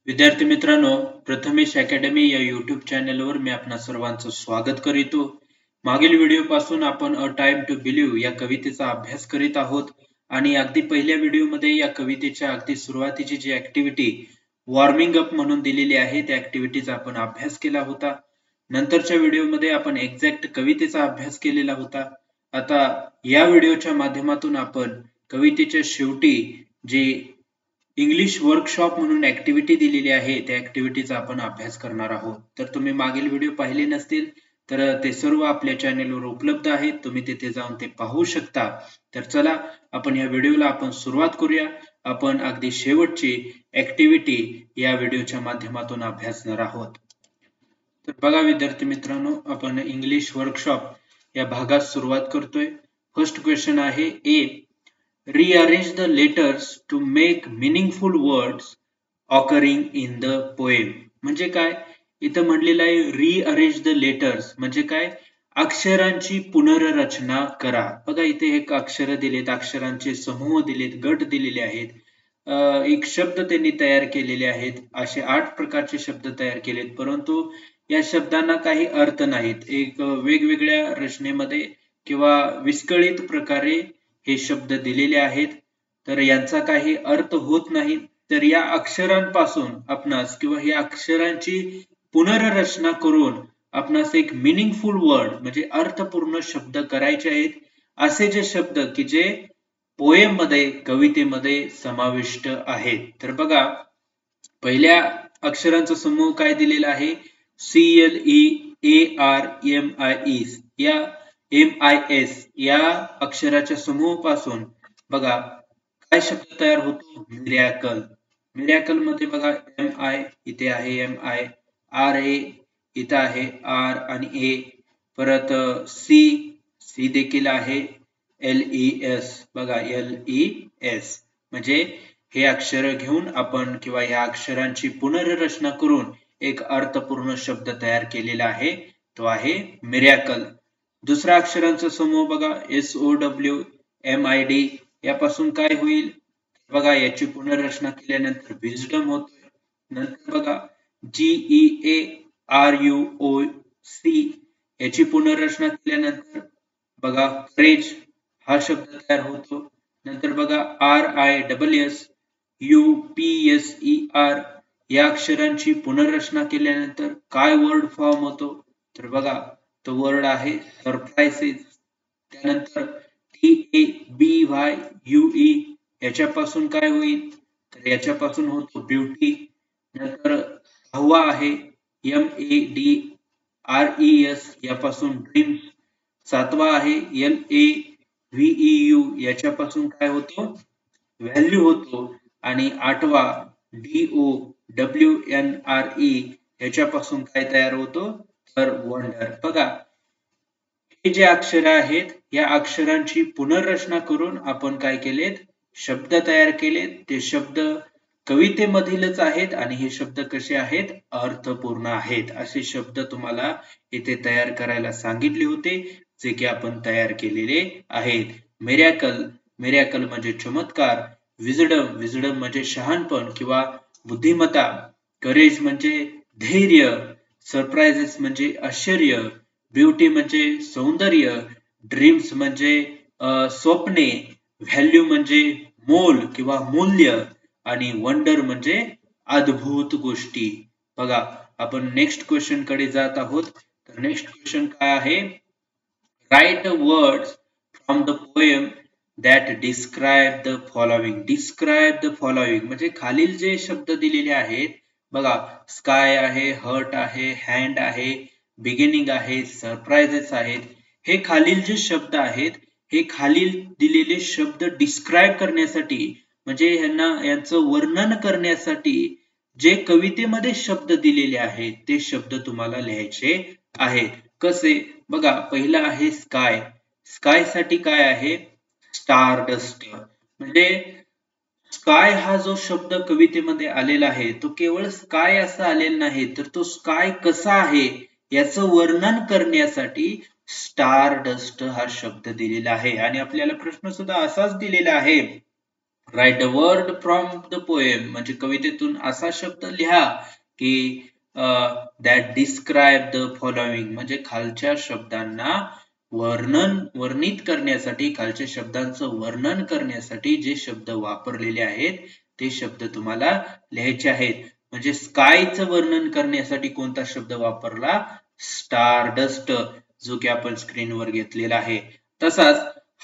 विद्यार्थी मित्रांनो, प्रथमेश अकॅडमी या YouTube चॅनलवर मी आपणा सर्वांचं स्वागत करीतो. मागील व्हिडिओपासून आपण अ टाइम टू बिलीव्ह या कवितेचा अभ्यास करीत आहोत आणि अगदी पहिल्या व्हिडिओमध्ये या कवितेच्या अगदी सुरुवातीची जी ऍक्टिव्हिटी वॉर्मिंग अप म्हणून दिलेली आहे त्या ऍक्टिव्हिटीचा आपण अभ्यास केला होता. नंतरच्या व्हिडिओमध्ये आपण एक्झॅक्ट कवितेचा अभ्यास केलेला होता. आता या व्हिडिओच्या माध्यमातून आपण कवितेच्या शेवटी जे इंग्लिश वर्कशॉप म्हणून ऍक्टिव्हिटी दिलेली आहे त्या ऍक्टिव्हिटीचा आपण अभ्यास करणार आहोत. तर तुम्ही मागील व्हिडिओ पाहिले नसतील तर ते सर्व आपल्या चॅनेलवर उपलब्ध आहेत. तुम्ही तिथे जाऊन ते पाहू शकता. तर चला आपण या व्हिडिओला आपण सुरुवात करूया. आपण अगदी शेवटची ऍक्टिव्हिटी या व्हिडिओच्या माध्यमातून अभ्यासणार आहोत. तर बघा विद्यार्थी मित्रांनो, आपण इंग्लिश वर्कशॉप या भागात सुरुवात करतोय. फर्स्ट क्वेश्चन आहे ए. Rearrange the letters to make meaningful words occurring in the poem. म्हणजे काय? इथं म्हणलेलं आहे rearrange the letters म्हणजे काय? अक्षरांची पुनर्रचना करा. बघा इथे एक अक्षर दिलेत, अक्षरांचे समूह दिलेत, गट दिलेले आहेत. एक शब्द त्यांनी तयार केलेले आहेत. असे 8 प्रकारचे शब्द तयार केलेत, परंतु या शब्दांना काही अर्थ नाहीत. एक वेगवेगळ्या रचनेमध्ये किंवा विस्कळीत प्रकारे हे शब्द दिलेले आहेत. तर यांचा काही अर्थ होत नाही. तर या अक्षरांपासून आपणास किंवा या अक्षरांची पुनर्रचना करून आपणास एक मिनिंगफुल वर्ड म्हणजे अर्थपूर्ण शब्द करायचे आहेत. असे जे शब्द की जे पोएम मध्ये कवितेमध्ये समाविष्ट आहेत. तर बघा पहिल्या अक्षरांचा समूह काय दिलेला आहे? CLEARMIS या MIS या अक्षराच्या समूहापासून बघा काय शब्द तयार होतो? मिरॅकल. मिरॅकल मध्ये बघा MI इथे आहे, MI RA इथे आहे, R आणि A, परत C देखील आहे, LES बघा LES म्हणजे हे अक्षर घेऊन आपण किंवा या अक्षरांची पुनर्रचना करून एक अर्थपूर्ण शब्द तयार केलेला आहे, तो आहे मिरॅकल. दुसरा अक्षरांचा समूह बघा SOWMID यापासून काय होईल? बघा याची पुनर्रचना केल्यानंतर विजडम होतोय. नंतर बघा GEARUOC याची पुनर्रचना केल्यानंतर बघा करेज हा शब्द तयार होतो. नंतर बघा RISSUPSER या अक्षरांची पुनर्रचना केल्यानंतर काय वर्ड फॉर्म होतो? तर बघा तो वर्ड आहे सरप्राइजेस. त्यानंतर TABYUE याच्यापासून काय होईल? तर याच्यापासून होतो ब्युटी. नंतर 6वा आहे MADRES यापासून ड्रीम्स. 7वा आहे LAVEU याच्यापासून काय होतो? व्हॅल्यू होतो. आणि 8वा DOWNRE याच्यापासून काय तयार होतो? तर वंडर. बघा हे जे अक्षर आहेत या अक्षरांची पुनर्रचना करून आपण काय केलेत? शब्द तयार केलेत. ते शब्द कवितेमधीलच आहेत आणि हे शब्द कसे आहेत? अर्थपूर्ण आहेत. असे शब्द तुम्हाला इथे तयार करायला सांगितले होते, जे की आपण तयार केलेले आहेत. मिरॅकल, मिरॅकल म्हणजे चमत्कार. विजडम, विजडम म्हणजे शहाणपण किंवा बुद्धिमत्ता. करेज म्हणजे धैर्य. सरप्राइजेस म्हणजे आश्चर्य. ब्युटी म्हणजे सौंदर्य. ड्रीम्स म्हणजे स्वप्ने. व्हॅल्यू म्हणजे मोल किंवा मूल्य. आणि वंडर म्हणजे अद्भुत गोष्टी. बघा आपण नेक्स्ट क्वेश्चन कडे जात आहोत. तर नेक्स्ट क्वेश्चन काय आहे? Write words from the poem that describe the following. Describe the following म्हणजे खालील जे शब्द दिलेले आहेत बघा, स्काय आहे, हर्ट आहे, हँड आहे, बिगिनिंग आहे, सरप्राइजेस आहेत. हे खालील जे शब्द आहेत हे खालील दिलेले शब्द डिस्क्राइब करण्यासाठी म्हणजे यांचं वर्णन करण्यासाठी जे कवितेमध्ये शब्द दिलेले आहेत ते शब्द तुम्हाला लिहायचे आहेत. कसे? बघा पहिला आहे स्काय. स्काय साठी काय आहे? स्टारडस्ट. म्हणजे स्काय हा जो शब्द कवितेमध्ये आलेला आहे तो केवळ स्काय असा आलेला नाही, तर तो स्काय कसा आहे याचं वर्णन करण्यासाठी स्टारडस्ट हा शब्द दिलेला आहे. आणि आपल्याला प्रश्न सुद्धा असाच दिलेला आहे, write the word from the poem म्हणजे कवितेतून असा शब्द लिहा की दॅट डिस्क्राईब द फॉलोइंग म्हणजे खालच्या शब्दांना वर्णित करण्यासाठी खालच्या शब्दांचं वर्णन करण्यासाठी जे शब्द वापरलेले आहेत ते शब्द तुम्हाला लिहायचे आहेत. म्हणजे स्कायचं वर्णन करण्यासाठी कोणता शब्द वापरला? स्टारडस्ट, जो की आपण स्क्रीनवर घेतलेला आहे. तसाच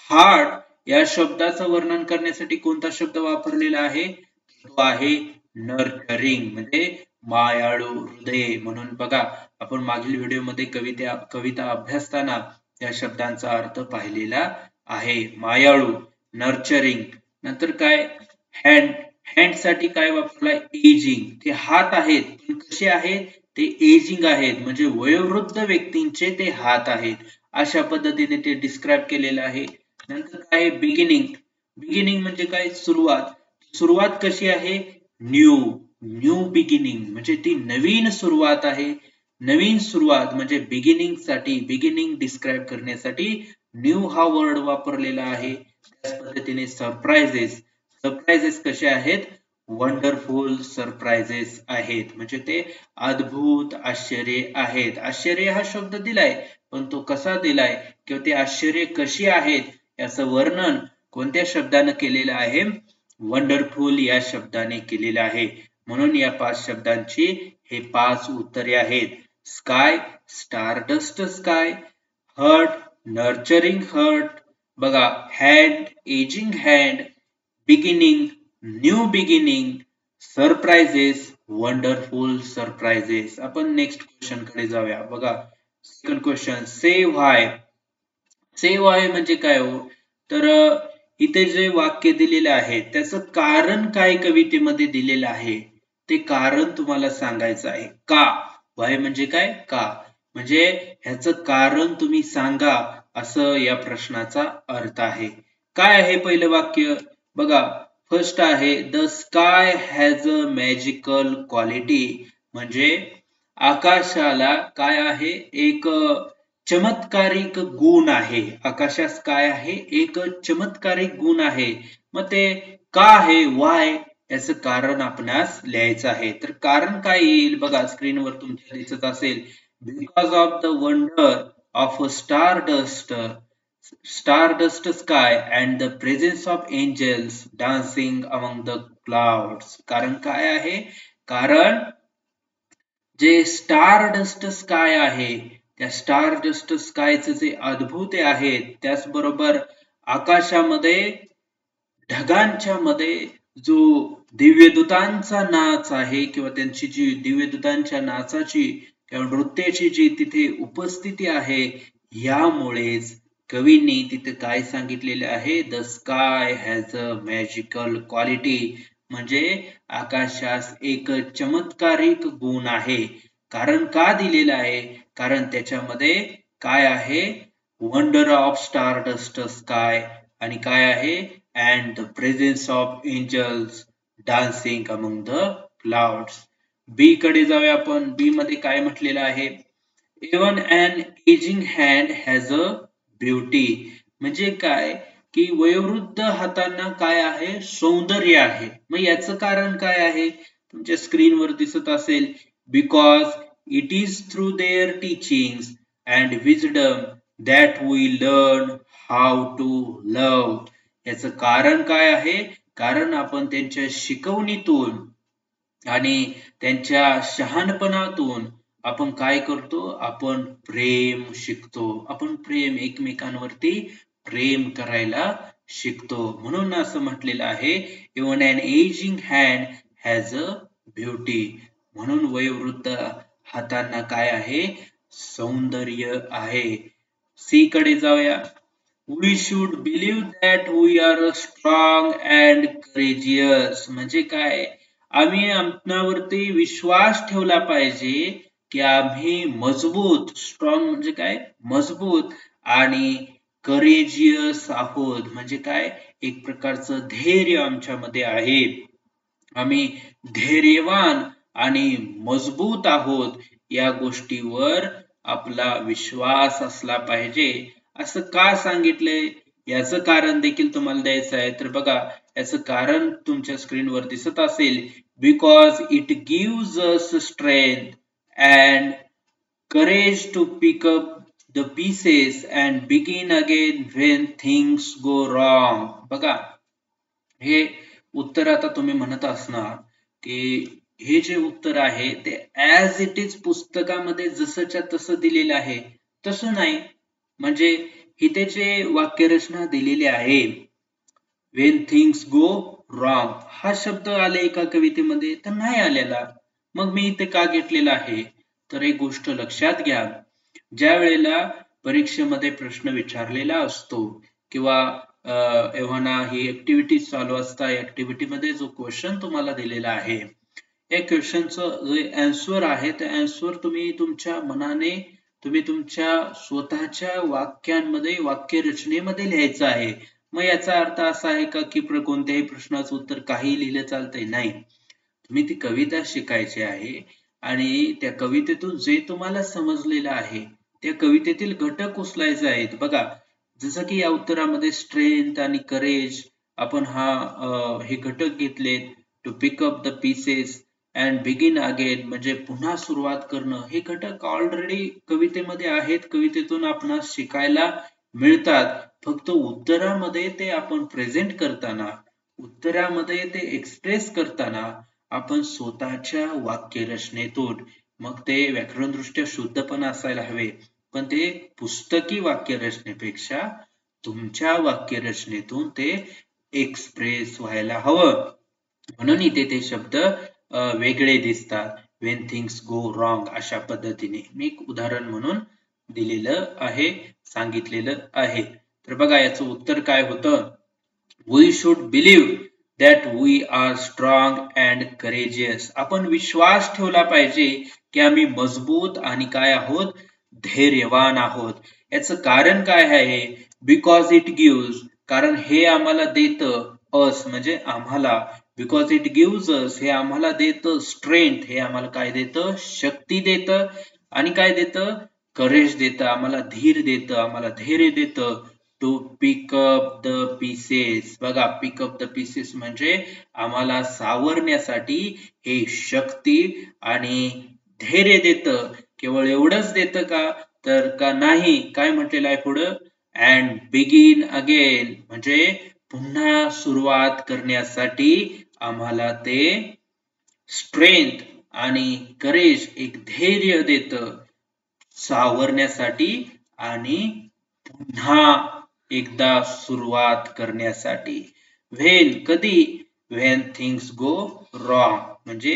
हार्ट या शब्दाचं वर्णन करण्यासाठी कोणता शब्द वापरलेला आहे? तो आहे नर्चरिंग म्हणजे मायाळू हृदय. म्हणून बघा आपण मागील व्हिडिओमध्ये कविता अभ्यासताना या शब्दांचा अर्थ पाहिलेला आहे. मायाळू, नर्चरिंग. नंतर काय? हँड, हँड साठी काय वापरलाय? एजिंग. ते हात आहेत पण कसे आहेत? ते एजिंग आहेत म्हणजे वयोवृद्ध व्यक्तींचे ते हात आहेत. अशा पद्धतीने ते डिस्क्राईब केलेलं आहे. नंतर काय? बिगिनिंग. बिगिनिंग म्हणजे काय? सुरुवात. सुरुवात कशी आहे? न्यू. न्यू बिगिनिंग म्हणजे ती नवीन सुरुवात आहे. नवीन सुरुवात म्हणजे बिगिनिंग साठी, बिगिनिंग डिस्क्राईब करण्यासाठी न्यू हा वर्ड वापरलेला आहे. त्याच पद्धतीने सरप्राइजेस. सरप्राइजेस कसे आहेत? वंडरफुल सरप्राइजेस आहेत म्हणजे ते अद्भुत आश्चर्य आहेत. आश्चर्य हा शब्द दिलाय पण तो कसा दिलाय किंवा ते आश्चर्य कशी आहेत याचं वर्णन कोणत्या शब्दाने केलेलं आहे? वंडरफुल या शब्दाने केलेलं आहे. म्हणून या 5 शब्दांची हे 5 उत्तरे आहेत. Sky, stardust sky, heart, nurturing heart, बघा hand, ageing hand, beginning, new beginning, surprises, wonderful surprises. आपण नेक्स्ट क्वेश्चन कडे जाऊया. बघा सेकंड क्वेश्चन, से व्हाय. से व्हाय म्हणजे काय हो? तर इथे जे वाक्य दिलेले आहे त्याचं कारण काय कवितेमध्ये दिलेलं आहे ते कारण तुम्हाला सांगायचं आहे. का? व्हाय म्हणजे काय? का? म्हणजे ह्याचं कारण तुम्ही सांगा असं या प्रश्नाचा अर्थ आहे. काय आहे पहिलं वाक्य? बघा फर्स्ट आहे the sky has a magical quality म्हणजे आकाशाला काय आहे? एक चमत्कारिक गुण आहे. आकाशास काय आहे? एक चमत्कारिक गुण आहे. मग ते का आहे? व्हाय याचं कारण आपणास लिहायचं आहे. तर कारण काय येईल? बघा स्क्रीनवर तुमच्या दिसत असेल. Because of the wonder of stardust sky and the presence of angels dancing among the clouds. कारण काय आहे? कारण जे स्टारडस्ट स्काय आहे त्या स्टारडस्ट स्कायचे जे अद्भुत आहेत त्याचबरोबर आकाशामध्ये ढगांच्या मध्ये जो दिव्यदूतांचा नाच आहे किंवा त्यांची जी दिव्यदूतांच्या नाचाची किंवा नृत्याची जी तिथे उपस्थिती आहे यामुळेच कवींनी तिथे काय सांगितलेले आहे? The sky has a magical quality म्हणजे आकाशास एक चमत्कारिक गुण आहे. कारण का दिलेलं आहे? कारण त्याच्यामध्ये काय आहे? वंडर ऑफ स्टारडस्ट स्काय आणि काय आहे? and the presence of angels dancing among the clouds. बी कडे जाऊया आपण. बी मध्ये काय म्हटलेलं आहे? even an aging hand has a beauty म्हणजे काय की वयोवृद्ध हातांना काय आहे? सौंदर्य आहे. मग याचं कारण काय आहे? तुमच्या स्क्रीनवर दिसत असेल. Because it is through their teachings and wisdom that we learn how to love. याचं कारण काय आहे? कारण आपण त्यांच्या शिकवणीतून आणि त्यांच्या शहाणपणातून आपण काय करतो? आपण प्रेम शिकतो. आपण प्रेम एकमेकांवरती प्रेम करायला शिकतो. म्हणून असं म्हटलेलं आहे even an ageing hand has a beauty म्हणून वयोवृद्ध हातांना काय आहे? सौंदर्य आहे. सी कडे जाऊया. We should believe that we are strong and courageous म्हणजे काय? आम्ही आपणावरती विश्वास ठेवला पाहिजे की आम्ही मजबूत, स्ट्रॉंग म्हणजे काय? मजबूत आणि करेजियस आहोत म्हणजे काय? एक प्रकारचं धैर्य आमच्यामध्ये आहे. आम्ही धैर्यवान आणि मजबूत आहोत या गोष्टीवर आपला विश्वास असला पाहिजे. असं का सांगितलंय? याचं कारण देखील तुम्हाला द्यायचं आहे. तर बघा, याचं कारण तुमच्या स्क्रीनवर दिसत असेल. Because it gives us strength and courage to pick up the pieces and begin again when things go wrong. बघा, हे उत्तर आता तुम्ही म्हणत असणार की हे जे उत्तर आहे ते ऍज इट इज पुस्तकामध्ये जसंच्या तसं दिलेलं आहे तसं नाही. म्हणजे इथे जे वाक्यरचना दिलेली आहे वेन थिंग्स गो रॉंग हा शब्द आले एका कवितेमध्ये तर नाही आलेला. मग मी इथे का घेतलेला आहे तर एक गोष्ट लक्षात घ्या, ज्या वेळेला परीक्षेमध्ये प्रश्न विचारलेला असतो किंवा एव्हाना ही ऍक्टिव्हिटी चालू असता, ऍक्टिव्हिटी मध्ये जो क्वेश्चन तुम्हाला दिलेला आहे या क्वेश्चनचं जे आन्सर आहे ते आन्सर तुम्ही तुमच्या मनाने तुम्ही तुमच्या स्वतःच्या वाक्यांमध्ये वाक्यरचनेमध्ये लिहायचं आहे. मग याचा अर्थ असा आहे का की कोणत्याही प्रश्नाचं उत्तर काही लिहिलं चालतंय? नाही. तुम्ही ती कविता शिकायची आहे आणि त्या कवितेतून जे तुम्हाला समजलेलं आहे त्या कवितेतील घटक उचलायचे आहेत. बघा, जसं की या उत्तरामध्ये स्ट्रेंथ आणि करेज आपण हे घटक घेतलेत. To pick up the pieces and begin again म्हणजे पुन्हा सुरुवात करणं, हे घटक ऑलरेडी कवितेमध्ये आहेत, कवितेतून आपणास शिकायला मिळतात. फक्त उत्तरामध्ये ते आपण प्रेझेंट करताना, उत्तरामध्ये ते एक्सप्रेस करताना आपण स्वतःच्या वाक्यरचनेतून, मग ते व्याकरणदृष्ट्या शुद्ध पण असायला हवे, पण ते पुस्तकी वाक्यरचनेपेक्षा तुमच्या वाक्यरचनेतून ते एक्सप्रेस व्हायला हवं. म्हणून इथे ते शब्द वेगळे दिसतात. वेन थिंग्स गो रॉंग अशा पद्धतीने मी एक उदाहरण म्हणून दिलेलं आहे, सांगितलेलं आहे. तर बघा, याचं उत्तर काय होतं? We should believe that we are strong and courageous. आपण विश्वास ठेवला पाहिजे की आम्ही मजबूत आणि काय आहोत? धैर्यवान आहोत. याचं कारण काय आहे? बिकॉज इट गिव्स, कारण हे आम्हाला देतं, अस म्हणजे आम्हाला, बिकॉज इट गिव्स अस हे आम्हाला देतं, स्ट्रेंथ हे आम्हाला काय देतं? शक्ती देतं. आणि काय देतं? करेज देतं, आम्हाला धीर देतं, आम्हाला धैर्य देतं. To pick up the pieces, बघा, पिक अप द पीसेस म्हणजे आम्हाला सावरण्यासाठी हे शक्ती आणि धैर्य देतं. केवळ एवढंच देतं का? तर का नाही, काय म्हटलेलं आहे पुढं? अँड बिगिन अगेन म्हणजे पुन्हा सुरुवात करण्यासाठी आम्हाला ते स्ट्रेंथ आणि करेज, एक धैर्य देतं सावरण्यासाठी आणि पुन्हा एकदा सुरुवात करण्यासाठी. व्हेन, कधी? व्हेन थिंग्स गो रॉंग म्हणजे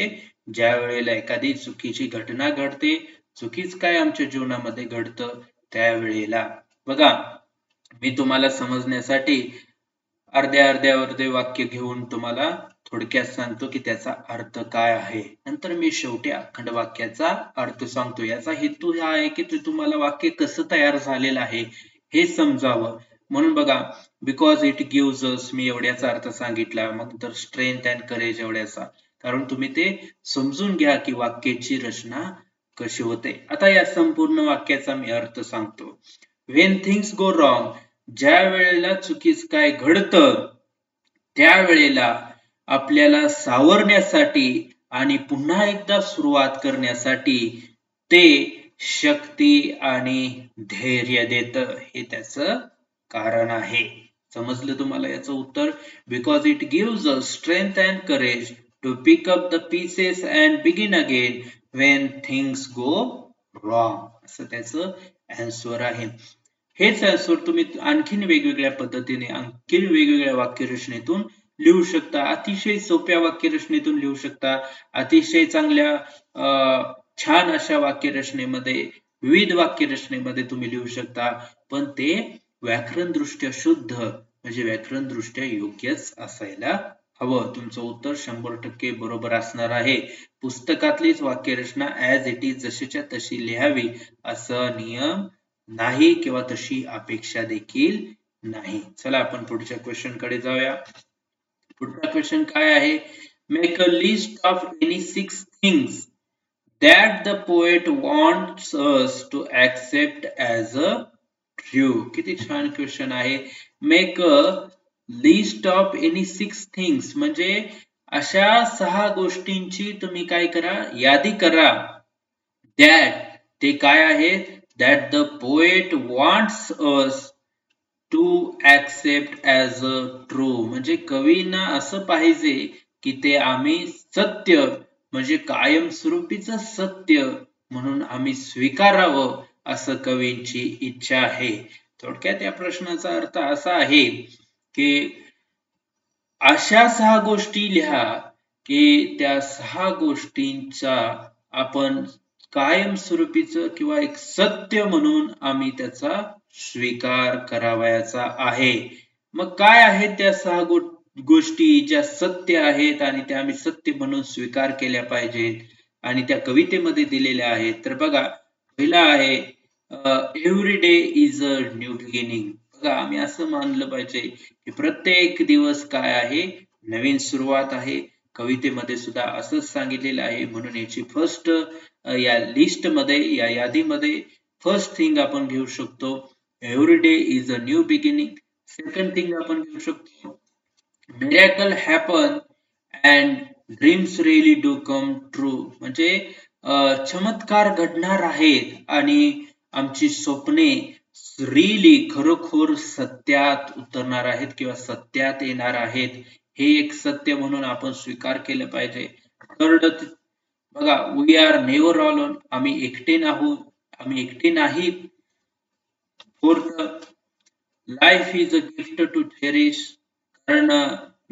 ज्या वेळेला एखादी चुकीची घटना घडते, चुकीच काय आमच्या जीवनामध्ये घडतं त्यावेळेला. बघा, मी तुम्हाला समजण्यासाठी अर्धे वाक्य घेऊन तुम्हाला थोडक्यात सांगतो की त्याचा अर्थ काय आहे. नंतर मी शेवटी अखंड वाक्याचा अर्थ सांगतो. याचा हेतू हा आहे की तुम्हाला वाक्य कसं तयार झालेलं आहे हे समजावं. म्हणून बघा, बिकॉज इट गिव्स अस मी एवढ्याचा अर्थ सांगितला, मग तर स्ट्रेंथ अँड करेज एवढ्याचा, कारण तुम्ही ते समजून घ्या की वाक्याची रचना कशी होते. आता या संपूर्ण वाक्याचा मी अर्थ सांगतो. व्हेन थिंग्स गो रॉंग, ज्या वेळेला चुकीच काय घडतं त्यावेळेला आपल्याला सावरण्यासाठी आणि पुन्हा एकदा सुरुवात करण्यासाठी ते शक्ती आणि धैर्य देतं, हे त्याचं कारण आहे. समजलं तुम्हाला याचं उत्तर? Because it gives us strength and courage to pick up the pieces and begin again when things go wrong, असं त्याचं आन्सर आहे. हेच आन्सर तुम्ही आणखीन वेगवेगळ्या पद्धतीने, आणखीन वेगवेगळ्या वाक्यरचनेतून लिहू शकता. अतिशय सोप्या वाक्यरचनेतून लिहू शकता. अतिशय चांगल्या छान अशा वाक्यरचनेमध्ये, विविध वाक्यरचनेमध्ये तुम्ही लिहू शकता. पण ते व्याकरणदृष्ट्या शुद्ध म्हणजे व्याकरणदृष्ट्या योग्यच असायला हवं. तुमचं उत्तर 100% बरोबर असणार आहे. पुस्तकातलीच वाक्यरचना ऍज इट इज जशीच्या तशी लिहावी असं नियम नाही किंवा तशी अपेक्षा देखील नाही. चला आपण पुढच्या क्वेश्चन कडे जाऊया. पुढचा क्वेश्चन काय आहे? Make a list of any 6 things that the poet wants us to accept as a true. किती छान क्वेश्चन आहे. Make a list of any 6 things म्हणजे अशा 6 गोष्टींची तुम्ही काय करा, यादी करा. दॅट ते काय आहेत, that the poet wants us to accept as a true म्हणजे कवींना असं पाहिजे की ते आम्ही सत्य म्हणजे कायमस्वरूपीचं सत्य म्हणून आम्ही स्वीकारावं असं कवींची इच्छा आहे. थोडक्यात या प्रश्नाचा अर्थ असा आहे की अशा 6 गोष्टी लिहा की त्या 6 गोष्टींचा आपण कायमस्वरूपीचं किंवा एक सत्य म्हणून आम्ही त्याचा स्वीकार करावयाचा आहे. मग काय आहेत त्या 6 गोष्टी ज्या सत्य आहेत आणि त्या आम्ही सत्य म्हणून स्वीकार केल्या पाहिजेत आणि त्या कवितेमध्ये दिलेल्या आहेत. तर बघा, पहिला आहे every day is a new beginning. बघा, आम्ही असं मानलं पाहिजे की प्रत्येक दिवस काय आहे, नवीन सुरुवात आहे. कवितेमध्ये सुद्धा असंच सांगितलेलं आहे. म्हणून याची फर्स्ट या लिस्ट मध्ये, या यादीमध्ये फर्स्ट थिंग आपण घेऊ शकतो every day is a new beginning. Second thing आपण घेऊ शकतो miracle happen and dreams really do come true म्हणजे चमत्कार घडणार आहेत आणि आमची स्वप्ने रिअली खरोखर सत्यात उतरणार आहेत किंवा सत्यात येणार आहेत. हे एक सत्य म्हणून आपण स्वीकार केलं पाहिजे. थर्ड बघा, वी आर नेव्हर अलोन आम्ही एकटे नाही. Fourth, life is a gift to cherish कारण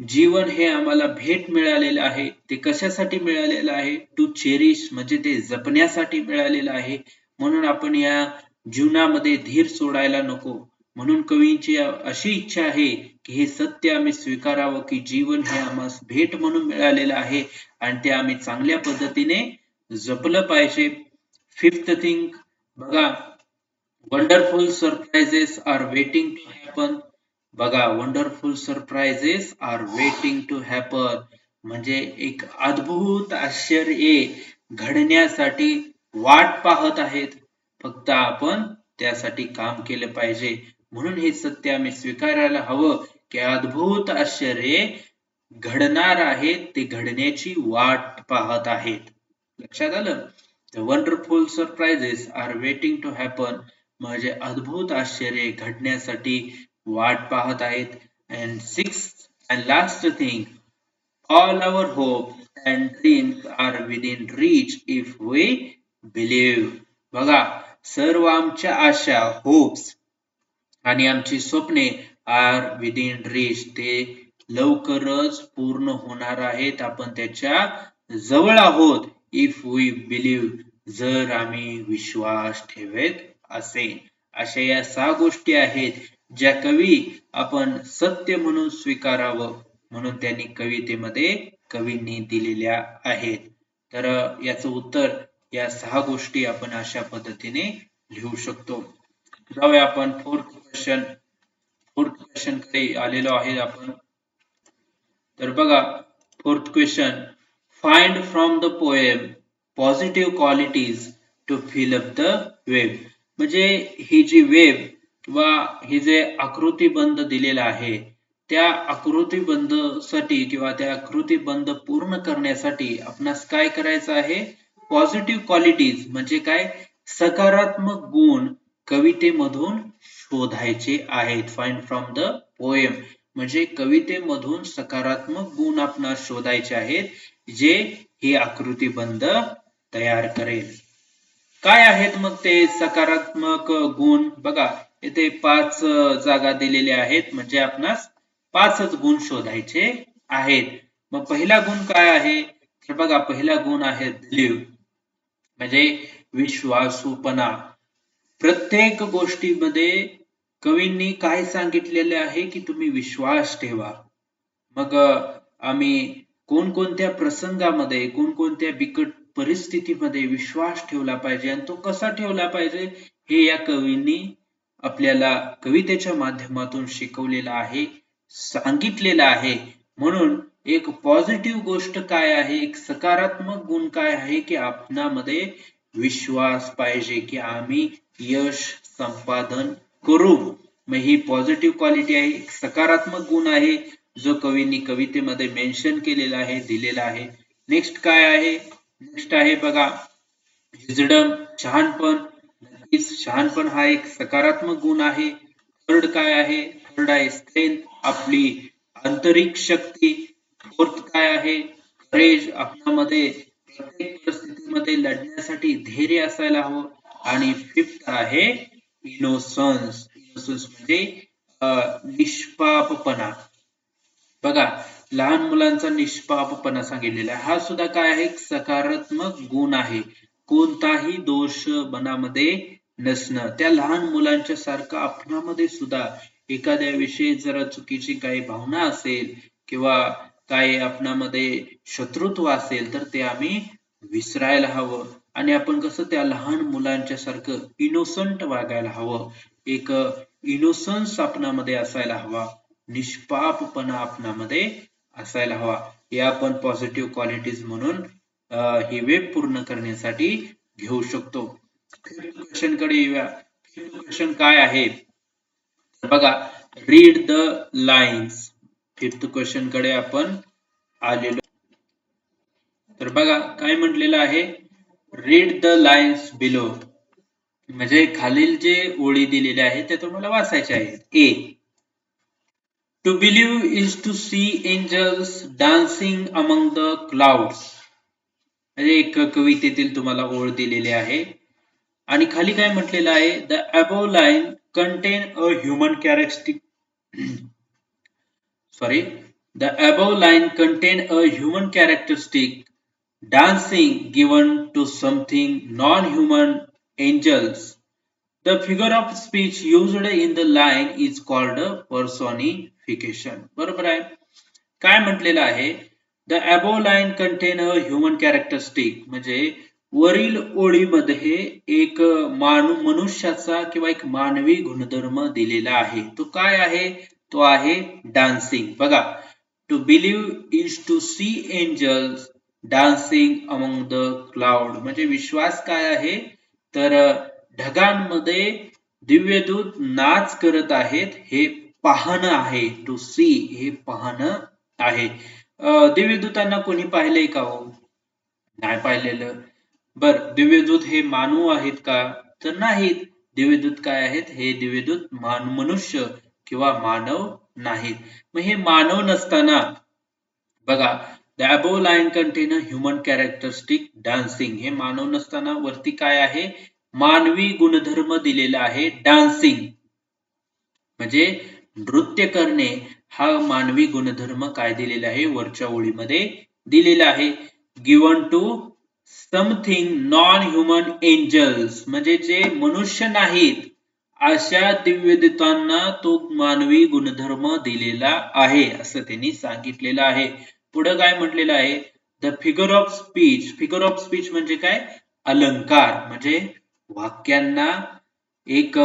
जीवन हे आम्हाला भेट मिळालेलं आहे. ते कशासाठी मिळालेलं आहे, टू चेरिश म्हणजे ते जपण्यासाठी मिळालेलं आहे. म्हणून आपण या जीवनामध्ये धीर सोडायला नको. म्हणून कवींची अशी इच्छा आहे की हे सत्य आम्ही स्वीकारावं की जीवन हे आम्हाला भेट म्हणून मिळालेलं आहे आणि ते आम्ही चांगल्या पद्धतीने जपलं पाहिजे. फिफ्थ थिंग बघा, wonderful surprises are waiting to happen. बघा, wonderful surprises are waiting to happen म्हणजे एक अद्भुत आश्चर्ये घडण्यासाठी वाट पाहत आहेत. फक्त आपण त्यासाठी काम केलं पाहिजे. म्हणून हे सत्य आम्ही स्वीकारायला हवं की अद्भुत आश्चर्ये घडणार आहेत, ते घडण्याची वाट पाहत आहेत. लक्षात आलं? Wonderful surprises are waiting to happen म्हणजे अद्भुत आश्चर्य घडण्यासाठी वाट पाहत आहेत. And sixth and last thing, all our hope and dreams are within reach if we believe. बघा, सर्व आमच्या आशा, होप्स आणि आमची स्वप्ने आर विदिन रीच ते लवकरच पूर्ण होणार आहेत. आपण त्याच्या जवळ आहोत. इफ वी बिलीव्ह जर आम्ही विश्वास ठेवत असेल. अशा या 6 गोष्टी आहेत ज्या कवी आपण सत्य म्हणून स्वीकारावं म्हणून त्यांनी कवितेमध्ये कवींनी दिलेल्या आहेत. तर याचं उत्तर या 6 गोष्टी आपण अशा पद्धतीने लिहू शकतो. जाऊया आपण फोर्थ क्वेश्चन कडे आलेलो आहे आपण. तर बघा, fourth question, find from the poem positive qualities to fill up the web. म्हणजे ही जी वेब किंवा ही जे आकृतीबंध दिलेला आहे त्या आकृतीबंध साठी किंवा त्या आकृतीबंध पूर्ण करण्यासाठी आपणास काय करायचं आहे, पॉझिटिव्ह क्वालिटीज म्हणजे काय, सकारात्मक गुण कवितेमधून शोधायचे आहेत. फाइंड फ्रॉम द पोएम म्हणजे कवितेमधून सकारात्मक गुण आपणास शोधायचे आहेत जे हे आकृतीबंध तयार करेल. काय आहेत मग ते सकारात्मक गुण? बघा, येथे 5 जागा दिलेल्या आहेत म्हणजे आपणास 5च गुण शोधायचे आहेत. मग पहिला गुण काय आहे, तर बघा, पहिला गुण आहे बिलीव्ह म्हणजे विश्वासूपणा. प्रत्येक गोष्टीमध्ये कवींनी काय सांगितलेले आहे की तुम्ही विश्वास ठेवा. मग आम्ही कोणकोणत्या प्रसंगामध्ये, कोणकोणत्या बिकट परिस्थितीमध्ये विश्वास ठेवला पाहिजे आणि तो कसा ठेवला पाहिजे हे या कवींनी आपल्याला कवितेच्या माध्यमातून शिकवलेलं आहे, सांगितलेलं आहे. म्हणून एक पॉझिटिव्ह गोष्ट काय आहे, एक सकारात्मक गुण काय आहे की आपणामध्ये विश्वास पाहिजे की आम्ही यश संपादन करू. मग ही पॉझिटिव्ह क्वालिटी आहे, एक सकारात्मक गुण आहे जो कवींनी कवितेमध्ये मेन्शन केलेला आहे, दिलेला आहे. नेक्स्ट काय आहे? नेक्स्ट आहे बघा विजडम, शहाणपण. नक्कीच शहाणपण हा एक सकारात्मक गुण आहे. थर्ड काय आहे? थर्ड आहे स्ट्रेंथ, आपली आंतरिक शक्ती. फोर्थ काय आहे? करेज, आपल्यामध्ये प्रत्येक परिस्थितीमध्ये लढण्यासाठी धैर्य असायला हवं. आणि फिफ्थ आहे इनोसन्स. इनोसन्स म्हणजे निष्पापपणा. बघा लहान मुलांचा निष्पापपणा सांगितलेला हा सुद्धा काय आहे? सकारात्मक गुण आहे. कोणताही दोष मनामध्ये नसणं. त्या लहान मुलांच्या सारखं आपणामध्ये सुद्धा एखाद्या विषयी जर चुकीची काही भावना असेल किंवा काही आपणामध्ये शत्रुत्व असेल तर ते आम्ही विसरायला हवं आणि आपण कसं त्या लहान मुलांच्या सारखं इनोसंट वागायला हवं. एक इनोसन्स आपणामध्ये असायला हवा, निष्पापपणा आपणामध्ये असायला हवा. हे आपण पॉझिटिव्ह क्वालिटीज म्हणून ही वेब पूर्ण करण्यासाठी घेऊ शकतो. फिफ्थ क्वेश्चन कडे येऊया. फिफ्थ क्वेश्चन काय आहे? बघा read the lines. Fifth question कडे आपण आलेलो. तर बघा काय म्हटलेलं आहे? Read the lines below. म्हणजे खालील जे ओळी दिलेल्या आहेत त्या तुम्हाला वाचायच्या आहेत. A, to believe is to see angels dancing among the clouds. म्हणजे एक कवितेतील तुम्हाला ओळ दिलेली आहे आणि खाली काय म्हटलेलं आहे? The above line contain a human characteristic. Sorry, the above line contain a human characteristic dancing given to something non-human angels. The figure of speech used in the line is called personification. बरोबर आहे. काय म्हटलेलं आहे? The above line contain a human characteristic. म्हणजे वरील ओळीमध्ये एक मनुष्याचा किंवा एक मानवी गुणधर्म दिलेला आहे. तो काय आहे? तो आहे डान्सिंग. बघा to believe is to see angels dancing among the cloud. म्हणजे विश्वास काय आहे? तर ढगांमध्ये दिव्यदूत नाच करत आहेत हे पाहणं आहे. टू सी हे पाहणं आहे. दिव्यदूतांना कोणी पाहिलंय का हो? नाही पाहिलेलं. बर दिव्यदूत हे मानव आहेत का? तर नाहीत. दिव्यदूत काय आहेत? हे दिव्यदूत मनुष्य किंवा मानव नाहीत. मग हे मानव नसताना बघा the above line content human characteristic dancing. हे मानव नसताना वरती काय आहे? मानवी गुणधर्म दिलेला आहे डान्सिंग. म्हणजे नृत्य करणे हा मानवी गुणधर्म काय दिलेला आहे? वरच्या ओळीमध्ये दिलेला आहे. Given to something non human angels. म्हणजे जे मनुष्य नाहीत अशा दिव्यदूतांना तो मानवी गुणधर्म दिलेला आहे असं त्यांनी सांगितलेलं आहे. पुढे काय म्हटलेलं आहे? The figure of speech. Figure of speech म्हणजे काय? अलंकार. म्हणजे वाक्यांना एक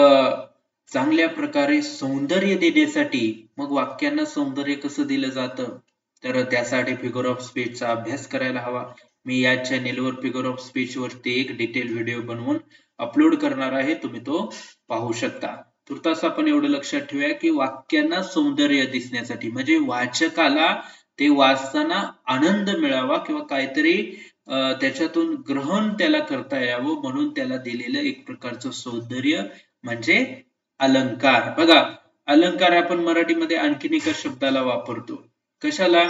चांगल्या प्रकारे सौंदर्य देण्यासाठी. मग वाक्यांना सौंदर्य कसं दिलं जातं? तर त्यासाठी फिगर ऑफ स्पीचचा अभ्यास करायला हवा. मी या चॅनेलवर फिगर ऑफ स्पीच वरती एक डिटेल व्हिडिओ बनवून अपलोड करणार आहे. तुम्ही तो पाहू शकता. तुर्तास आपण एवढं लक्षात ठेवूया की वाक्यांना सौंदर्य दिसण्यासाठी म्हणजे वाचकाला ते वाचताना आनंद मिळावा किंवा काहीतरी त्याच्यातून ग्रहण त्याला करता यावं म्हणून त्याला दिलेलं एक प्रकारचं सौंदर्य म्हणजे अलंकार. बघा अलंकार आपण मराठीमध्ये आणखीन एका शब्दाला वापरतो. कशाला?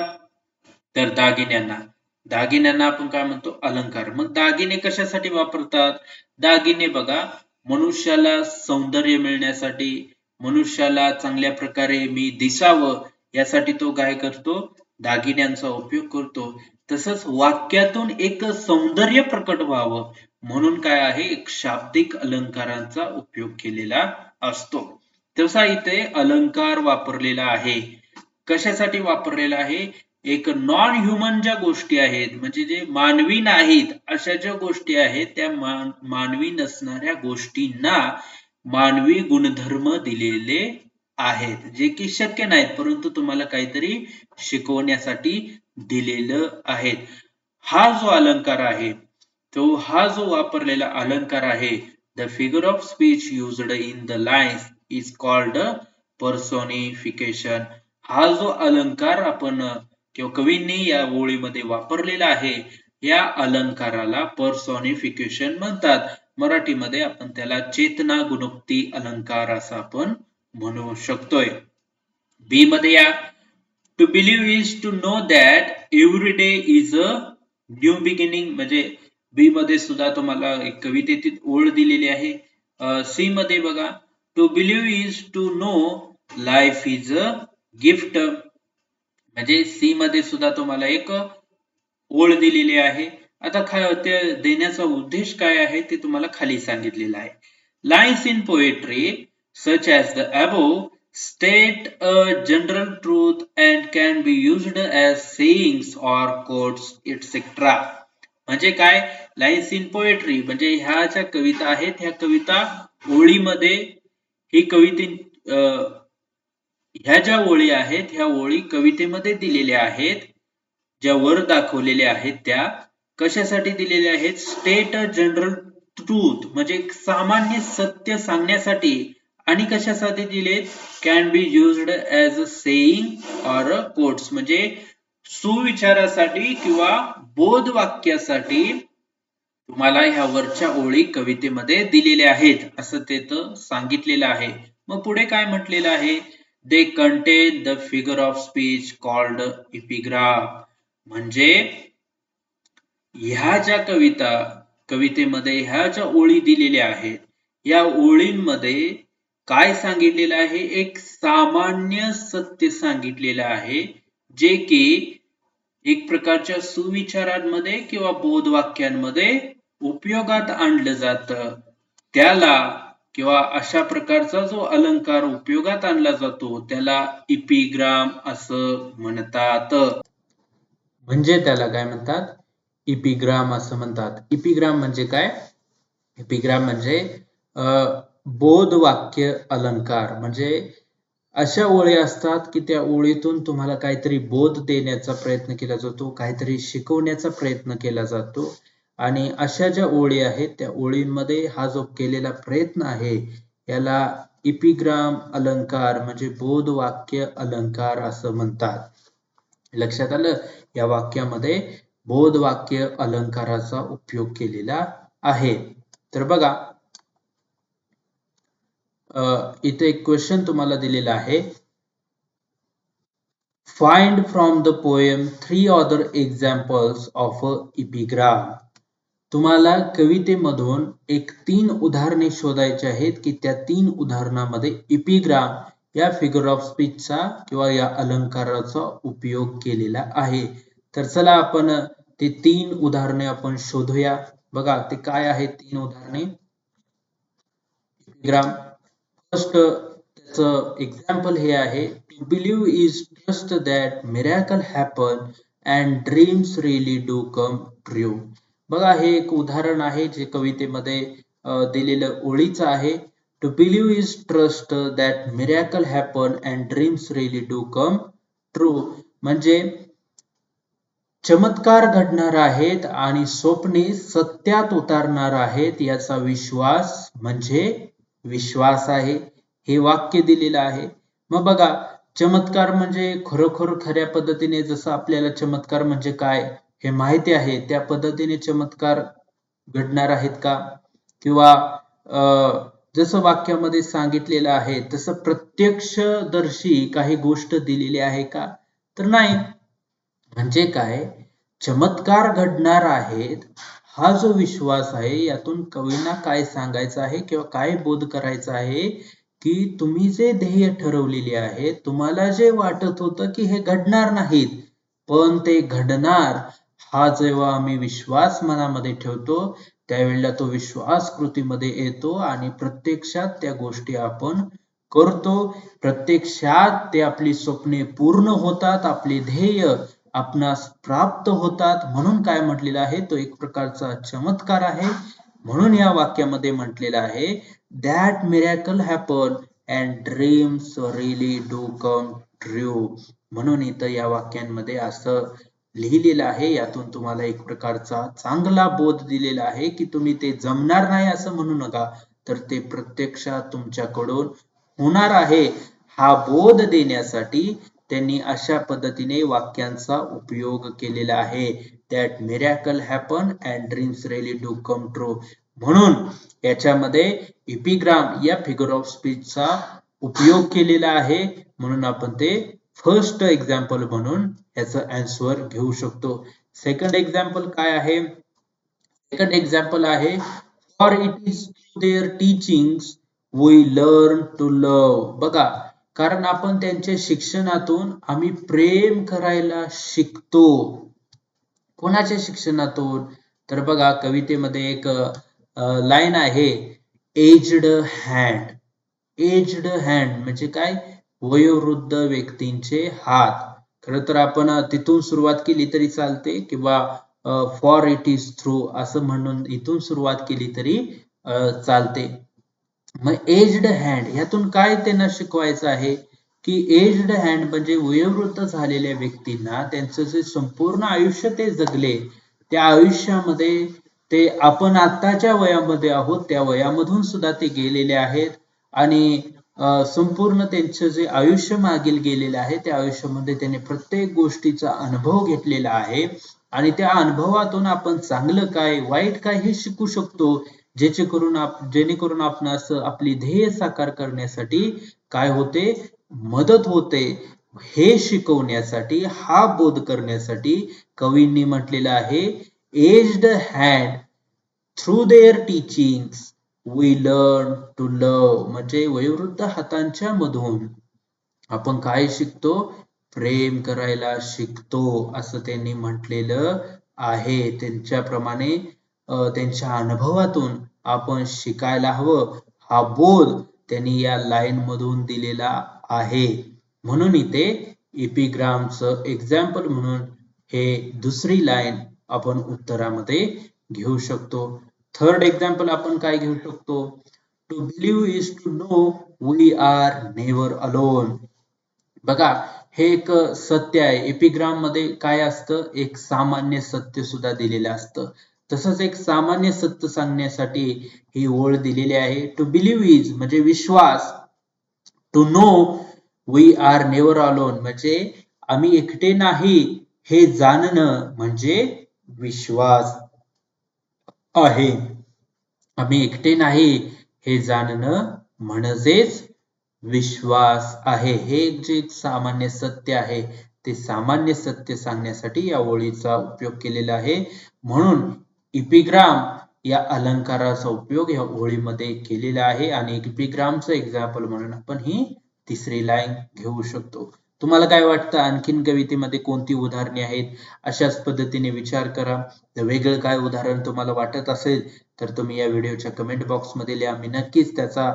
तर दागिन्यांना. दागिन्यांना आपण काय म्हणतो? अलंकार. मग दागिने कशासाठी वापरतात? दागिने बघा मनुष्याला सौंदर्य मिळण्यासाठी, मनुष्याला चांगल्या प्रकारे मी दिसावं यासाठी तो काय करतो? दागिन्यांचा उपयोग करतो. तसंच वाक्यातून एक सौंदर्य प्रकट व्हावं म्हणून काय आहे? एक शाब्दिक अलंकारांचा उपयोग केलेला असतो. तसा इथे अलंकार वापरलेला आहे. कशासाठी वापरलेला आहे? एक नॉन ह्युमन ज्या गोष्टी आहेत म्हणजे जे मानवी नाहीत अशा ज्या गोष्टी आहेत त्या मानवी नसणाऱ्या गोष्टींना मानवी गुणधर्म दिलेले आहेत. जे की शक्य नाहीत परंतु तुम्हाला काहीतरी शिकवण्यासाठी दिलेलं आहे. हा जो अलंकार आहे हा जो वापरलेला अलंकार आहे the figure of speech used in the lines is called personification. हा जो अलंकार आपण किंवा कवींनी या ओळीमध्ये वापरलेला आहे, या अलंकाराला पर्सोनिफिकेशन म्हणतात. मराठीमध्ये आपण त्याला चेतना गुणोक्ती अलंकार असं आपण म्हणू शकतोय. बी मध्ये या, to believe is to know that every day is a new beginning. म्हणजे बी मध्ये सुद्धा तुम्हाला एक कवितेतील ओळ दिलेली आहे. सी मध्ये बघा, to believe is to know life is a gift. म्हणजे सी मध्ये सुद्धा तुम्हाला एक ओळ दिलेली आहे. आता ते देण्याचा उद्देश काय आहे ते तुम्हाला खाली सांगितलेलं आहे. Lines in poetry such as the above state a general truth and can be used as sayings or quotes etc. म्हणजे काय, लाईन्स इन पोएट्री म्हणजे ह्या ज्या कविता आहेत, ह्या कविता ओळीमध्ये, ही कविते ह्या ज्या ओळी आहेत, ह्या ओळी कवितेमध्ये दिलेल्या आहेत, ज्या वर दाखवलेल्या आहेत, त्या कशासाठी दिलेल्या आहेत, स्टेट अ जनरल ट्रूथ म्हणजे सामान्य सत्य सांगण्यासाठी, आणि कशासाठी दिलेत, can be used as a saying or a quotes म्हणजे सुविचारासाठी किंवा बोध वाक्यासाठी तुम्हाला ह्या वरच्या ओळी कवितेमध्ये दिलेल्या आहेत असं ते सांगितलेलं आहे. मग पुढे काय म्हटलेलं आहे, they contain the figure of speech called epigraph. म्हणजे ह्या ज्या कवितेमध्ये ह्या ज्या ओळी दिलेल्या आहेत, या ओळींमध्ये काय सांगितलेलं आहे, एक सामान्य सत्य सांगितलेलं आहे, जे की एक प्रकारच्या सुविचारांमध्ये किंवा बोधवाक्यांमध्ये उपयोगात आणलं जातं. त्याला किंवा अशा प्रकारचा जो अलंकार उपयोगात आणला जातो त्याला इपिग्राम असं म्हणतात. म्हणजे त्याला काय म्हणतात, इपिग्राम असं म्हणतात. इपिग्राम म्हणजे काय, इपिग्राम म्हणजे बोधवाक्य अलंकार. म्हणजे अशा ओळी असतात की त्या ओळीतून तुम्हाला काहीतरी बोध देण्याचा प्रयत्न केला जातो, काहीतरी शिकवण्याचा प्रयत्न केला जातो, आणि अशा ज्या ओळी आहेत त्या ओळींमध्ये हा जो केलेला प्रयत्न आहे याला इपिग्राम अलंकार म्हणजे बोधवाक्य अलंकार असं म्हणतात. लक्षात आलं, या वाक्यामध्ये बोधवाक्य अलंकाराचा उपयोग केलेला आहे. तर बघा, इथे एक क्वेश्चन तुम्हाला दिलेला आहे, find from the poem 3 other examples of a epigram. तुम्हाला कवितेमधून एक 3 उदाहरणे शोधायची आहेत की त्या 3 उदाहरणामध्ये इपिग्राम या फिगर ऑफ स्पीचचा किंवा या अलंकाराचा उपयोग केलेला आहे. तर चला आपण ते 3 उदाहरणे आपण शोधूया. बघा ते काय आहेत 3 उदाहरणे. इपिग्राम फर्स्ट त्याचं एक्झाम्पल हे आहे, to believe is trust that miracle happen and dreams really do come true. बघा हे एक उदाहरण आहे जे कवितेमध्ये दिलेलं ओळीचं आहे. To believe is trust that miracle happen and dreams really do come true म्हणजे चमत्कार घडणार आहेत आणि स्वप्ने सत्यात उतरणार आहेत याचा विश्वास म्हणजे विश्वास आहे. हे वाक्य दिलेलं आहे. मग बघा, चमत्कार म्हणजे खरोखर खऱ्या पद्धतीने जसं आपल्याला चमत्कार म्हणजे काय हे माहिती आहे त्या पद्धतीने चमत्कार घडणार आहेत का, किंवा जसं वाक्यामध्ये सांगितलेलं आहे तसं प्रत्यक्षदर्शी काही गोष्ट दिलेली आहे का, तर नाही. म्हणजे काय, चमत्कार घडणार आहेत हा जो विश्वास आहे यातून कवींना काय सांगायचं आहे किंवा काय बोध करायचा आहे की तुम्ही जे ध्येय ठरवलेले आहे, तुम्हाला जे वाटत होतं की हे घडणार नाहीत पण ते घडणार, हा जेव्हा आम्ही विश्वास मनामध्ये ठेवतो त्यावेळेला तो विश्वास कृतीमध्ये येतो आणि प्रत्यक्षात त्या गोष्टी आपण करतो. प्रत्यक्षात ते आपली स्वप्ने पूर्ण होतात, आपले ध्येय आपणास प्राप्त होतात. म्हणून काय म्हटलेलं आहे, तो एक प्रकारचा चमत्कार आहे. म्हणून या वाक्यामध्ये म्हटलेलं आहे, that miracle happen and dreams really do come true. म्हणून इथं या वाक्यांमध्ये असं लिहिलेलं आहे, यातून तुम्हाला एक प्रकारचा चांगला बोध दिलेला आहे की तुम्ही ते जमणार नाही असं म्हणू नका, तर ते प्रत्यक्षात तुमच्याकडून होणार आहे हा बोध देण्यासाठी त्यांनी अशा पद्धतीने वाक्यांचा उपयोग केलेला आहे. That miracle happen and dreams really do come true. म्हणून याच्यामध्ये एपिग्राम या फिगर ऑफ स्पीचचा उपयोग केलेला आहे. म्हणून आपण ते फर्स्ट एक्झाम्पल म्हणून याचं आन्सर घेऊ शकतो. सेकंड एक्झाम्पल काय आहे? सेकंड एक्झाम्पल आहे for it is through their teachings we learn to love. बघा, कारण आपण त्यांच्या शिक्षणातून आम्ही प्रेम करायला शिकतो. कोणाच्या शिक्षणातून? तर बघा, कवितेमध्ये एक लाईन आहे, एज्ड हँड. एज्ड हँड म्हणजे काय? वयोवृद्ध व्यक्तींचे हात. खरं तर आपण तिथून सुरुवात केली तरी चालते किंवा फॉर इट इज थ्रू असं म्हणून इथून सुरुवात केली तरी चालते. मग एज्ड हँड ह्यातून काय त्यांना शिकवायचं आहे की एज्ड हँड म्हणजे वयोवृद्ध झालेल्या व्यक्तींना त्यांचं जे संपूर्ण आयुष्य ते जगले त्या आयुष्यामध्ये ते आपण आताच्या वयामध्ये आहोत त्या वयामधून सुद्धा ते गेलेले आहेत आणि संपूर्ण त्यांचं जे आयुष्य मागील गेलेलं आहे त्या आयुष्यामध्ये त्यांनी प्रत्येक गोष्टीचा अनुभव घेतलेला आहे आणि त्या अनुभवातून आपण चांगलं काय वाईट काय हे शिकू शकतो. जेणेकरून आपण असं आपली ध्येय साकार करण्यासाठी काय होते मदत होते. हे शिकवण्यासाठी हा बोध करण्यासाठी कवींनी म्हटलेलं आहे aged hand through their teachings we learn to love. म्हणजे वयोवृद्ध हातांच्या मधून आपण काय शिकतो? प्रेम करायला शिकतो असं त्यांनी म्हटलेलं आहे. त्यांच्याप्रमाणे त्यांच्या अनुभवातून आपण शिकायला हवं हा बोध त्यांनी या लाईन मधून दिलेला आहे. म्हणून इथे एपिग्रामचं एक्झाम्पल म्हणून हे दुसरी लाईन आपण उत्तरामध्ये घेऊ शकतो. थर्ड एक्झाम्पल आपण काय घेऊ शकतो? To believe is to know we are never alone. बघा, हे एक सत्य आहे. एपिग्राम मध्ये काय असतं? एक सामान्य सत्य सुद्धा दिलेलं असतं. तसंच एक सामान्य सत्य सांगण्यासाठी ही ओळ दिलेली आहे. टू बिलीव्ह इज म्हणजे विश्वास, to know we are never alone म्हणजे आम्ही एकटे नाही हे जाणणं म्हणजे विश्वास आहे. आम्ही एकटे नाही हे जाणणं म्हणजेच विश्वास आहे. हे जे सामान्य सत्य आहे ते सामान्य सत्य सांगण्यासाठी या ओळीचा उपयोग केलेला आहे. म्हणून इपिग्राम या अलंकाराचा उपयोग या ओळीमध्ये केलेला आहे आणि इपिग्रामचं एक्झाम्पल म्हणून आपण ही तिसरी लाईन घेऊ शकतो. तुम्हाला काय वाटतं? आणखीन कवितेमध्ये कोणती उदाहरणे आहेत? अशाच पद्धतीने विचार करा. जर वेगळं काय उदाहरण तुम्हाला वाटत असेल तर तुम्ही या व्हिडिओच्या कमेंट बॉक्समध्ये लिहा. मी नक्कीच त्याचा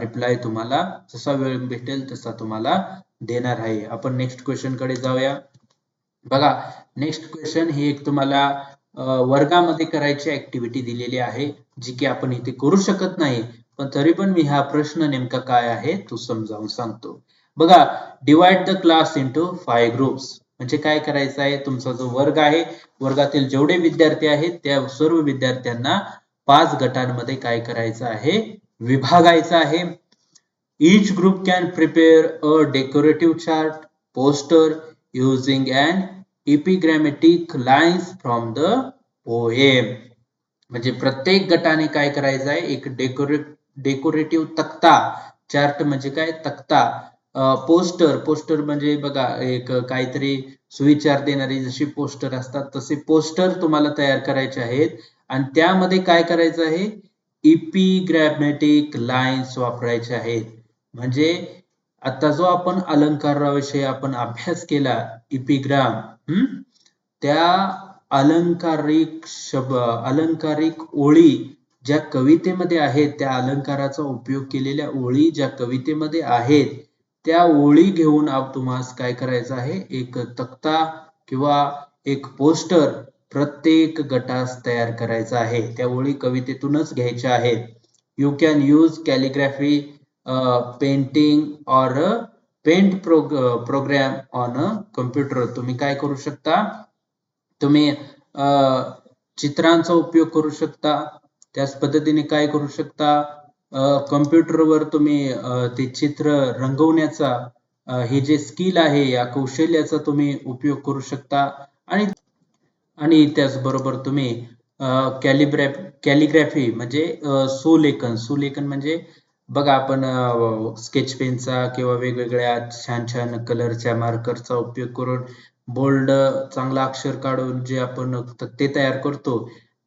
रिप्लाय तुम्हाला जसा वेळ भेटेल तसा तुम्हाला देणार आहे. आपण नेक्स्ट क्वेश्चन कडे जाऊया. बघा, नेक्स्ट क्वेश्चन ही एक तुम्हाला वर्गामध्ये करायची ऍक्टिव्हिटी दिलेली आहे जी की आपण इथे करू शकत नाही, पण तरी पण मी हा प्रश्न नेमका काय आहे तो समजावून सांगतो. बघा, divide the class into 5 groups म्हणजे काय करायचं आहे? तुमचा जो वर्ग आहे वर्गातील जेवढे विद्यार्थी आहेत त्या सर्व विद्यार्थ्यांना 5 गटांमध्ये काय करायचं आहे? विभागायचं आहे. Each group can prepare a decorative chart, poster using an epigrammatic lines from the poem. म्हणजे प्रत्येक गटाने काय करायचं आहे? एक डेकोरेटिव्ह तक्ता, चार्ट म्हणजे काय? तक्ता. पोस्टर म्हणजे बघा एक काहीतरी सुविचार देणारी जशी पोस्टर असतात तसे पोस्टर तुम्हाला तयार करायचे आहेत आणि त्यामध्ये काय करायचं आहे? इपिग्रॅमॅटिक लाईन्स वापरायचे आहेत. म्हणजे आता जो आपण अलंकाराविषयी आपण अभ्यास केला इपिग्राम, त्या अलंकारिक ओळी ज्या कवितेमध्ये आहेत त्या अलंकाराचा उपयोग केलेल्या ओळी ज्या कवितेमध्ये आहेत त्या ओळी घेऊन तुम्हाला काय करायचं आहे? एक तक्ता किंवा एक पोस्टर प्रत्येक गटास तयार करायचा आहे. त्या ओळी कवितेतूनच घ्यायच्या आहेत. You can use calligraphy painting और paint program on a computer. तुम्ही काय करू शकता? तुम्ही चित्रांचा उपयोग करू शकता. त्याच पद्धतीने काय करू शकता? कम्प्युटरवर तुम्ही ते चित्र रंगवण्याचा हे जे स्किल आहे या कौशल्याचा तुम्ही उपयोग करू शकता आणि आणि त्याचबरोबर तुम्ही कॅलिग्राफी म्हणजे सुलेखन म्हणजे बघा आपण स्केच पेनचा किंवा वेगवेगळ्या छान छान कलरच्या मार्करचा उपयोग करून बोल्ड चांगला अक्षर काढून जे आपण तक्ते तयार करतो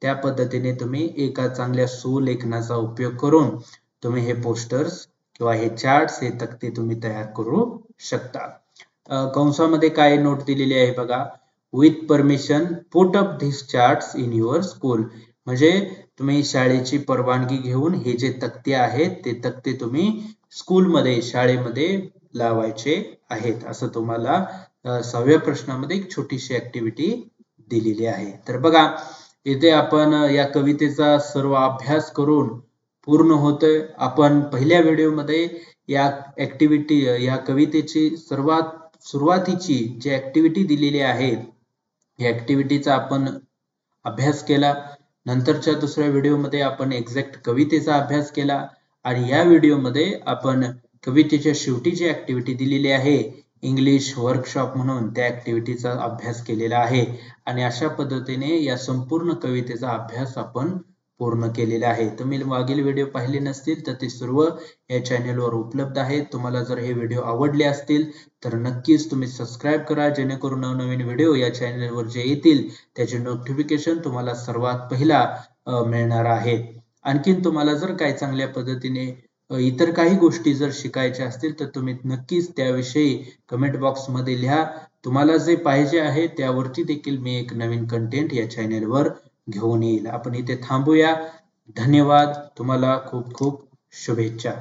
त्या पद्धतीने तुम्ही एका चांगल्या सुलेखनाचा उपयोग करून तुम्ही हे पोस्टर्स किंवा हे चार्ट्स हे तक्ते तुम्ही तयार करू शकता. कंसामध्ये काय नोट दिलेली आहे बघा, with permission put up this charts in your school. म्हणजे तुम्ही शाळेची परवानगी घेऊन हे जे तक्ते आहेत ते तक्ते तुम्ही स्कूलमध्ये शाळेमध्ये लावायचे आहेत असं तुम्हाला 6व्या प्रश्नामध्ये एक छोटीशी ऍक्टिव्हिटी दिलेली आहे. तर बघा इथे आपण या कवितेचा सर्व अभ्यास करून पूर्ण होतोय. आपण पहिल्या व्हिडिओमध्ये या या कवितेची सुरुवातीची जी ऍक्टिव्हिटी दिलेली आहे या ऍक्टिव्हिटीचा आपण अभ्यास केला. नंतरच्या दुसऱ्या व्हिडिओमध्ये आपण एक्झॅक्ट कवितेचा अभ्यास केला आणि या व्हिडिओमध्ये आपण कवितेच्या शेवटी जी ऍक्टिव्हिटी दिलेली आहे इंग्लिश वर्कशॉप म्हणून त्या ऍक्टिव्हिटीचा अभ्यास केलेला आहे आणि अशा पद्धतीने या संपूर्ण कवितेचा अभ्यास आपण पूर्ण केलेला आहे. तुम्ही मागील व्हिडिओ पाहिले नसतील तर ते सर्व या चॅनेलवर उपलब्ध आहेत. तुम्हाला जर हे व्हिडिओ आवडले असतील तर नक्कीच तुम्ही सबस्क्राईब करा जेणेकरून नवनवीन व्हिडिओ या चॅनेलवर जे येतील त्याचे नोटिफिकेशन तुम्हाला सर्वात पहिला मिळणार आहे. आणखीन तुम्हाला जर काही चांगल्या पद्धतीने इतर काही गोष्टी जर शिकायच्या असतील तर तुम्ही नक्कीच त्याविषयी कमेंट बॉक्स मध्ये लिहा. तुम्हाला जे पाहिजे आहे त्यावरती देखील मी एक नवीन कंटेंट या चॅनेलवर घेऊन येईल. आपण इथे थांबूया. धन्यवाद. तुम्हाला खूप खूप शुभेच्छा.